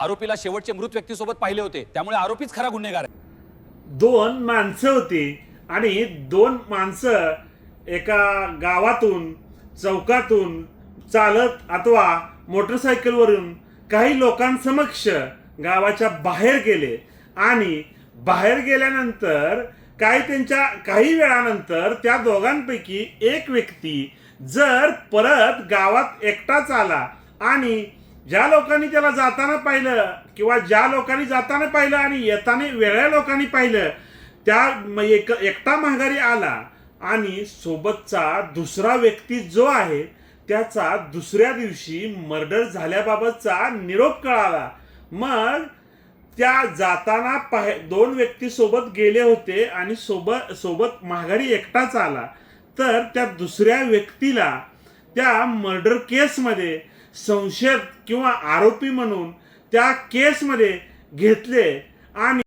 आरोपीला शेवटचे मृत व्यक्तीसोबत पाहिले होते, त्यामुळे आरोपीच खरा गुन्हेगार आहे. दोन माणसं होती आणि दोन माणसं एका गावातून चौकातून चालत अथवा मोटरसायकलवरून काही लोकांसमक्ष गावाच्या बाहेर गेले आणि बाहेर गेल्यानंतर काही वेळानंतर त्या दोघांपैकी एक व्यक्ती जर परत गावात एकटाच आला आणि ज्या लोकांनी त्याला जाताना पाहिलं किंवा ज्या लोकांनी जाताना पाहिलं आणि येताना वेगळ्या लोकांनी पाहिलं त्या एकटा माघारी आला आणि सोबतचा दुसरा व्यक्ती जो आहे त्याचा दुसऱ्या दिवशी मर्डर झाल्याबाबतचा निरोप कळाला. मग त्या जाताना दोन व्यक्ती सोबत गेले होते आणि सोबत माघारी एकटाच आला, तर त्या दुसऱ्या व्यक्तीला त्या मर्डर केसमध्ये संशयित किंवा आरोपी म्हणून त्या केसमध्ये घेतले आणि